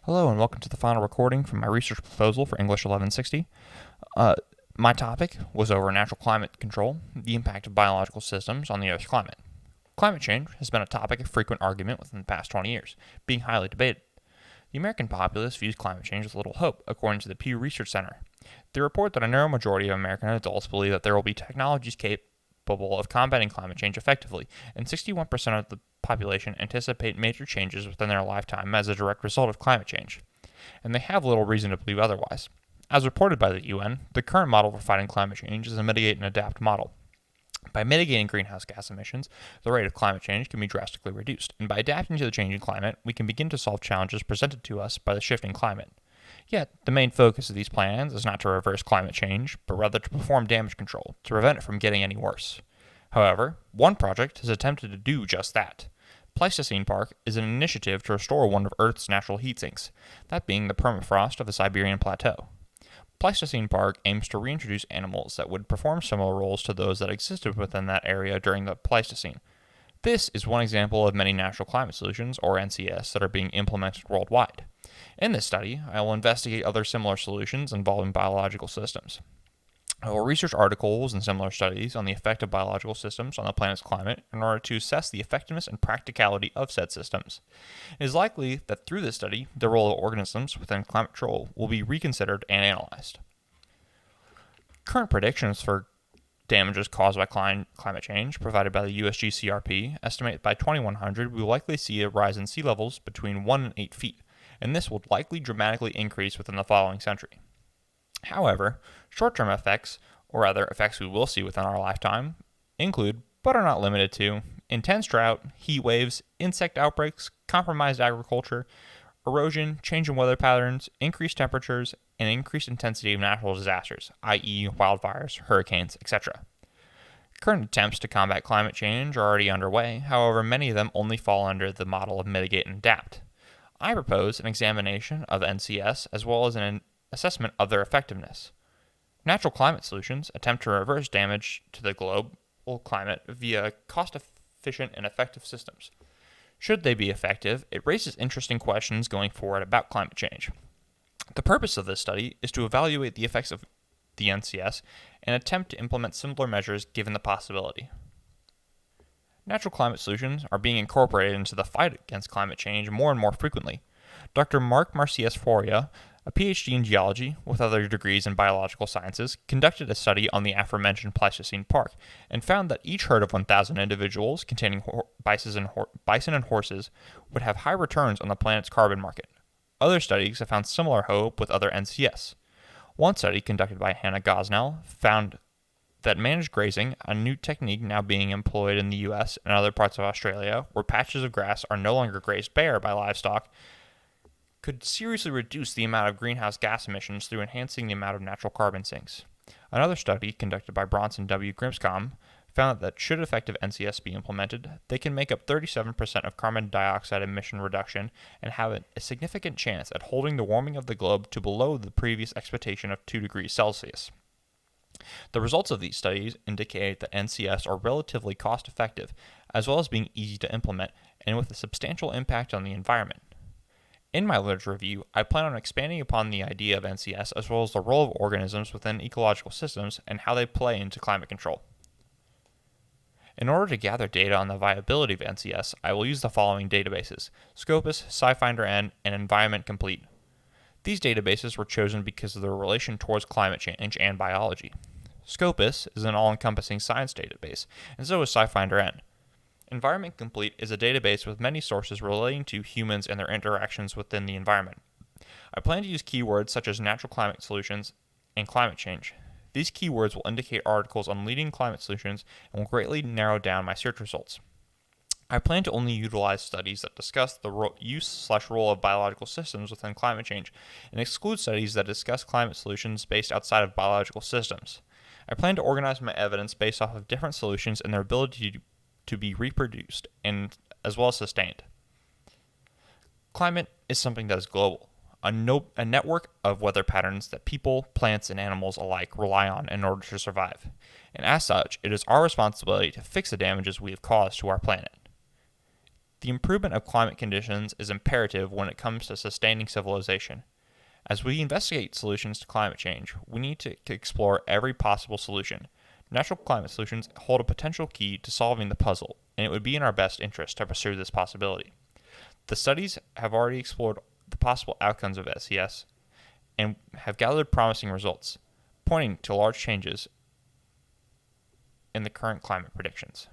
Hello and welcome to the final recording from my research proposal for English 1160. Uh, my topic was over natural climate control, the impact of biological systems on the Earth's climate. Climate change has been a topic of frequent argument within the past 20 years, being highly debated. The American populace views climate change with little hope, according to the Pew Research Center. They report that a narrow majority of American adults believe that there will be technologies capable of combating climate change effectively, and 61% of the population anticipate major changes within their lifetime as a direct result of climate change, and they have little reason to believe otherwise. As reported by the UN, the current model for fighting climate change is a mitigate and adapt model. By mitigating greenhouse gas emissions, the rate of climate change can be drastically reduced, and by adapting to the changing climate, we can begin to solve challenges presented to us by the shifting climate. Yet, the main focus of these plans is not to reverse climate change, but rather to perform damage control, to prevent it from getting any worse. However, one project has attempted to do just that. Pleistocene Park is an initiative to restore one of Earth's natural heat sinks, that being the permafrost of the Siberian Plateau. Pleistocene Park aims to reintroduce animals that would perform similar roles to those that existed within that area during the Pleistocene. This is one example of many natural climate solutions, or NCS, that are being implemented worldwide. In this study, I will investigate other similar solutions involving biological systems. I will research articles and similar studies on the effect of biological systems on the planet's climate in order to assess the effectiveness and practicality of said systems. It is likely that through this study, the role of organisms within climate control will be reconsidered and analyzed. Current predictions for damages caused by climate change provided by the USGCRP estimate by 2100 we will likely see a rise in sea levels between 1 and 8 feet, and this will likely dramatically increase within the following century. However, short-term effects, or rather effects we will see within our lifetime, include, but are not limited to, intense drought, heat waves, insect outbreaks, compromised agriculture, erosion, change in weather patterns, increased temperatures, and increased intensity of natural disasters, i.e. wildfires, hurricanes, etc. Current attempts to combat climate change are already underway, however many of them only fall under the model of mitigate and adapt. I propose an examination of NCS as well as an assessment of their effectiveness. Natural climate solutions attempt to reverse damage to the global climate via cost-efficient and effective systems. Should they be effective, it raises interesting questions going forward about climate change. The purpose of this study is to evaluate the effects of the NCS and attempt to implement similar measures given the possibility. Natural climate solutions are being incorporated into the fight against climate change more and more frequently. Dr. Mark Marcias-Foria, a PhD in geology with other degrees in biological sciences, conducted a study on the aforementioned Pleistocene Park and found that each herd of 1,000 individuals containing bison and horses would have high returns on the planet's carbon market. Other studies have found similar hope with other NCS. One study conducted by Hannah Gosnell found that managed grazing, a new technique now being employed in the US and other parts of Australia, where patches of grass are no longer grazed bare by livestock, could seriously reduce the amount of greenhouse gas emissions through enhancing the amount of natural carbon sinks. Another study conducted by Bronson W. Grimscom found that should effective NCS be implemented, they can make up 37% of carbon dioxide emission reduction and have a significant chance at holding the warming of the globe to below the previous expectation of 2 degrees Celsius. The results of these studies indicate that NCS are relatively cost-effective, as well as being easy to implement, and with a substantial impact on the environment. In my literature review, I plan on expanding upon the idea of NCS as well as the role of organisms within ecological systems and how they play into climate control. In order to gather data on the viability of NCS, I will use the following databases: Scopus, SciFinder-N, and Environment Complete. These databases were chosen because of their relation towards climate change and biology. Scopus is an all-encompassing science database, and so is SciFinder-N. Environment Complete is a database with many sources relating to humans and their interactions within the environment. I plan to use keywords such as natural climate solutions and climate change. These keywords will indicate articles on leading climate solutions and will greatly narrow down my search results. I plan to only utilize studies that discuss the use/role of biological systems within climate change and exclude studies that discuss climate solutions based outside of biological systems. I plan to organize my evidence based off of different solutions and their ability to be reproduced and as well as sustained. Climate is something that is global, a network of weather patterns that people, plants, and animals alike rely on in order to survive. And as such, it is our responsibility to fix the damages we have caused to our planet. The improvement of climate conditions is imperative when it comes to sustaining civilization. As we investigate solutions to climate change, we need to explore every possible solution. Natural climate solutions hold a potential key to solving the puzzle, and it would be in our best interest to pursue this possibility. The studies have already explored the possible outcomes of SCS and have gathered promising results, pointing to large changes in the current climate predictions.